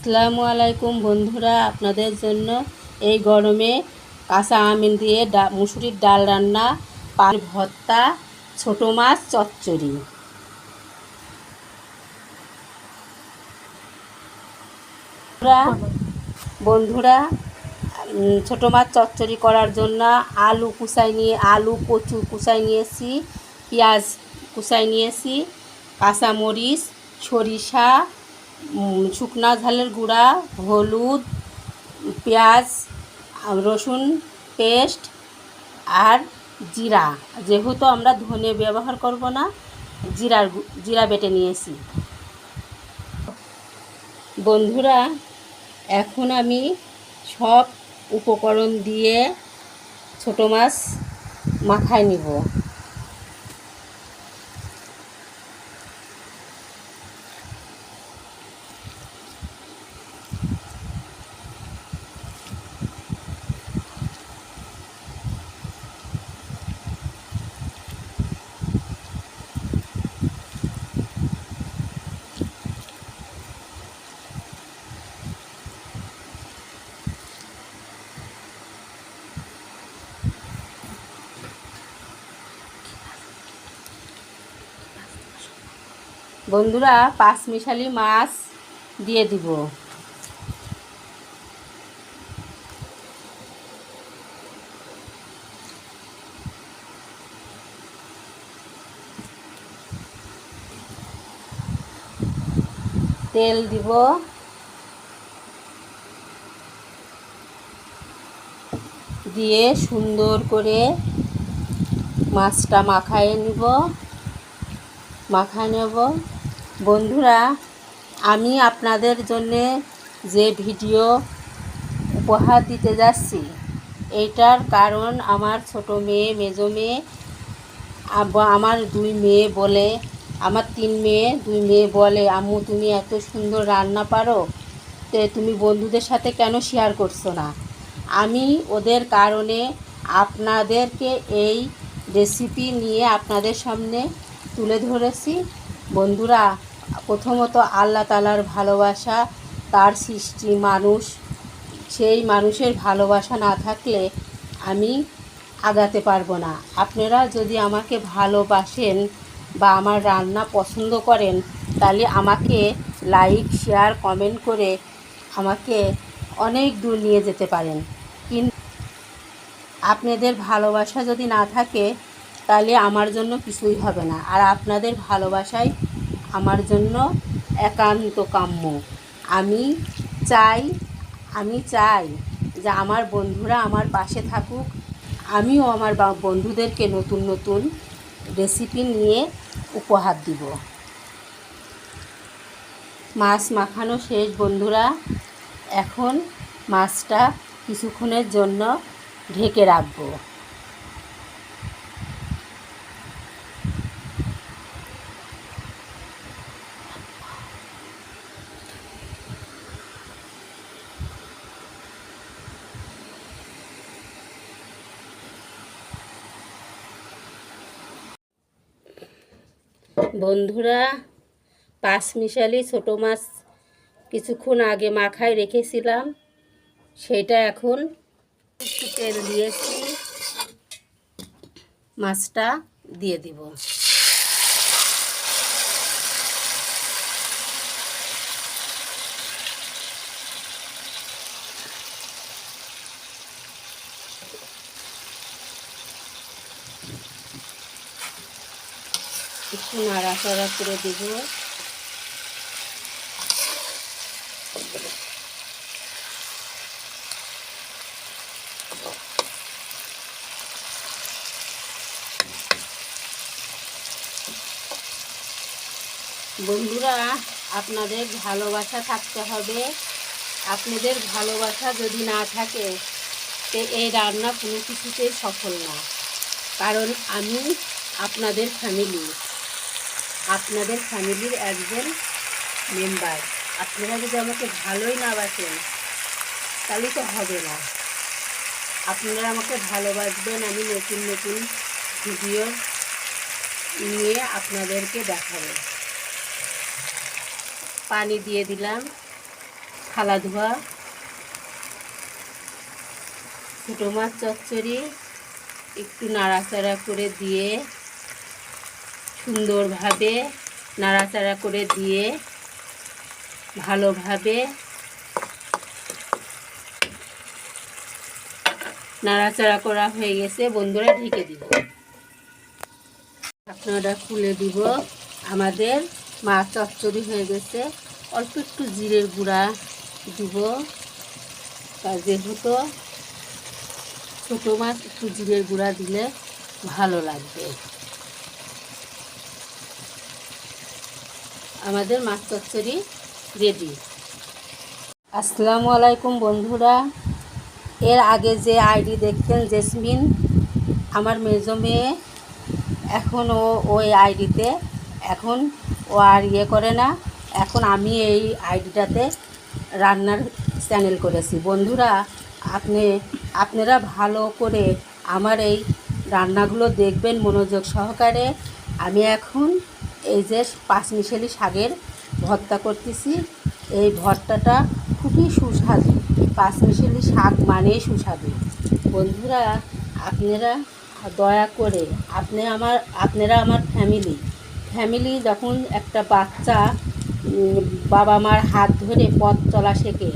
আসসালামু আলাইকুম বন্ধুরা, আপনাদের জন্য এই গরমে কাঁচা আম দিয়ে মুসুরির ডাল রান্না, পান ভর্তা, ছোটো মাছ চচ্চড়ি। বন্ধুরা, ছোটো মাছ চচ্চড়ি করার জন্য আলু কচু কুচাই নিয়েছি, পেঁয়াজ কুচাই নিয়েছি, কাঁচামরিচ, সরিষা, শুকনা ঝালের গুঁড়া, হলুদ, পেঁয়াজ, রসুন পেস্ট আর জিরা। যেহেতু আমরা ধনে ব্যবহার করব না, জিরা বেটে নিয়েছি। বন্ধুরা, এখন আমি সব উপকরণ দিয়ে ছোটো মাছ মাখায় নিব। বন্ধুরা, পাঁচমিশালি মাছ দিয়ে দিব। তেল দিব, দিয়ে সুন্দর করে মাছটা মাখায় নেব। বন্ধুরা, আমি আপনাদের জন্যে যে ভিডিও উপহার দিতে যাচ্ছি, এইটার কারণ আমার ছোটো মেয়ে, মেজো মেয়ে, আমার আমার 3 মেয়ে, 2 মেয়ে বলে, আম্মু তুমি এত সুন্দর রান্না পারো, তো তুমি বন্ধুদের সাথে কেন শেয়ার করছো না? আমি ওদের কারণে আপনাদেরকে এই রেসিপি নিয়ে আপনাদের সামনে তুলে ধরেছি। বন্ধুরা, প্রথমত আল্লাহ তাআলার ভালোবাসা, তার সৃষ্টি মানুষ, সেই মানুষের ভালোবাসা না থাকলে আমি আগাতে পারবো না। আপনারা যদি আমাকে ভালোবাসেন বা আমার রান্না পছন্দ করেন, তাহলে আমাকে লাইক, শেয়ার, কমেন্ট করে আমাকে অনেক দূর নিয়ে যেতে পারেন। কিন্তু আপনাদের ভালোবাসা যদি না থাকে, তাহলে আমার জন্য কিছুই হবে না। আর আপনাদের ভালোবাসাই আমার জন্য একান্ত কাম্য। আমি চাই যে আমার বন্ধুরা আমার পাশে থাকুক। আমিও আমার বন্ধুদেরকে নতুন নতুন রেসিপি নিয়ে উপহার দিব। মাছ মাখানো শেষ বন্ধুরা, এখন মাছটা কিছুক্ষণের জন্য ঢেকে রাখবো। বন্ধুরা, পাঁচমিশালি ছোটো মাছ কিছুক্ষণ আগে মাখায় রেখেছিলাম, সেটা এখন একটু তেল দিয়েছি, মাছটা দিয়ে দিব। একটু নাড়াচাড়া করে দেব। বন্ধুরা, আপনাদের ভালোবাসা থাকতে হবে। আপনাদের ভালোবাসা যদি না থাকে, তো এই রান্না কোনো কিছুতেই সফল না। কারণ আমি আপনাদের ফ্যামিলির একজন মেম্বার। আপনারা যদি আমাকে ভালোই না বাসেন, তাহলে তো হবে না। আপনারা আমাকে ভালোবাসবেন, আমি নতুন নতুন ভিডিও নিয়ে আপনাদেরকে দেখাবো। পানি দিয়ে দিলাম। থালা ধোয়া ছোটো মাছ চচ্চড়ি একটু নাড়াচাড়া করে দিয়ে সুন্দরভাবে নাড়াচাড়া করে দিয়ে ভালোভাবে নাড়াচাড়া করা হয়ে গেছে বন্ধুরা, ঢেকে দিব। আপনারা খুলে দিব। আমাদের মাছ চচ্চড়ি হয়ে গেছে। অল্প একটু জিরের গুঁড়া দিব, যেহেতু ছোটো মাছ একটু জিরের গুঁড়া দিলে ভালো লাগবে। আমাদের মাছ চচ্চড়ি রেডি। আসসালামু আলাইকুম বন্ধুরা। এর আগে যে আইডি দেখতেন জেসমিন, আমার মেজো মেয়ে, এখন ওই আইডিতে এখন ও আর করে না। এখন আমি এই আইডিটাতে রান্নার চ্যানেল করেছি। বন্ধুরা, আপনারা ভালো করে আমার এই রান্নাগুলো দেখবেন মনোযোগ সহকারে। আমি এখন এই যে পাঁচমিশালি শাকের ভর্তা করতেছি। এই ভর্তাটা খুবই সুস্বাদু। পাঁচমিশালি শাক মানেই সুস্বাদু। বন্ধুরা, আপনারা দয়া করে আপনারা আমার ফ্যামিলি যখন একটা বাচ্চা বাবা মার হাত ধরে পথ চলা শেখে,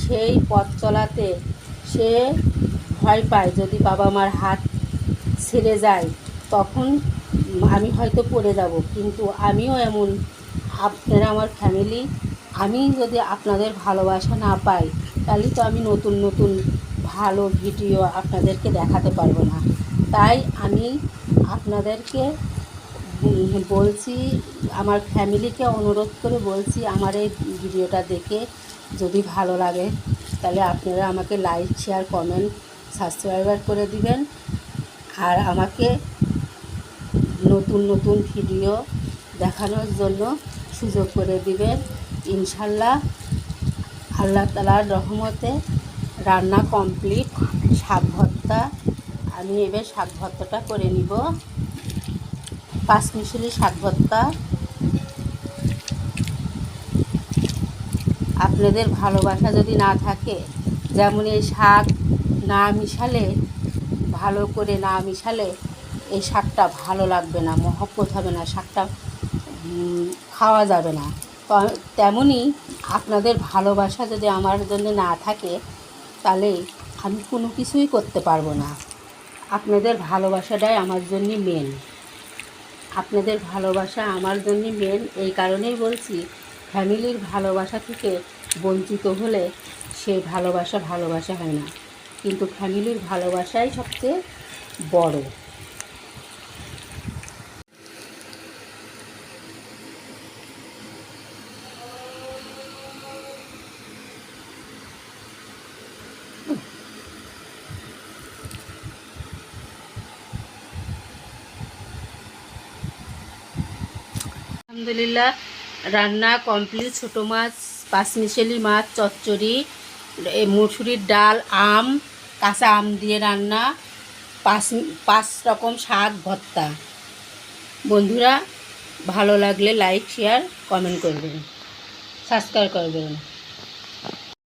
সেই পথ চলাতে সে ভয় পায় যদি বাবা মার হাত ছেড়ে যায়, তখন আমি হয়তো পড়ে যাব। কিন্তু আমিও এমন, আপনারা আমার ফ্যামিলি। আমি যদি আপনাদের ভালোবাসা না পাই, তাহলে তো আমি নতুন নতুন ভালো ভিডিও আপনাদেরকে দেখাতে পারবো না। তাই আমি আপনাদেরকে বলছি, আমার ফ্যামিলিকে অনুরোধ করে বলছি, আমার এই ভিডিওটা দেখে যদি ভালো লাগে তাহলে আপনারা আমাকে লাইক, শেয়ার, কমেন্ট, সাবস্ক্রাইবার করে দিবেন। আর আমাকে নতুন নতুন ভিডিও দেখানোর জন্য সুযোগ করে দিবেন। ইনশাল্লাহ আল্লাহ তাআলার রহমতে রান্না কমপ্লিট। শাক ভর্তা, আমি এবার শাক ভর্তাটা করে নিব। পাঁচমিশালি শাক ভর্তা। আপনাদের ভালোবাসা যদি না থাকে, যেমন এই শাক না মিশালে, ভালো করে না মিশালে এই শাকটা ভালো লাগবে না, মহব্বত হবে না, শাকটা খাওয়া যাবে না। তেমনই আপনাদের ভালোবাসা যদি আমার জন্য না থাকে, তাহলে আমি কোনো কিছুই করতে পারবো না। আপনাদের ভালোবাসাটাই আমার জন্য মেন। আপনাদের ভালোবাসা আমার জন্য মেন। এই কারণেই বলছি, ফ্যামিলির ভালোবাসা থেকে বঞ্চিত হলে সেই ভালোবাসা হয় না, কিন্তু ফ্যামিলির ভালোবাসাই সবচেয়ে বড়। আলহামদুলিল্লাহ, রান্না কমপ্লিট। ছোটো মাছ, পাঁচমিশালি মাছ চচ্চড়ি, মুসুরির ডাল, আম, কাঁচা আম দিয়ে রান্না, পাঁচ রকম শাক ভর্তা। বন্ধুরা, ভালো লাগলে লাইক, শেয়ার, কমেন্ট করবেন, সাবস্ক্রাইব করবেন।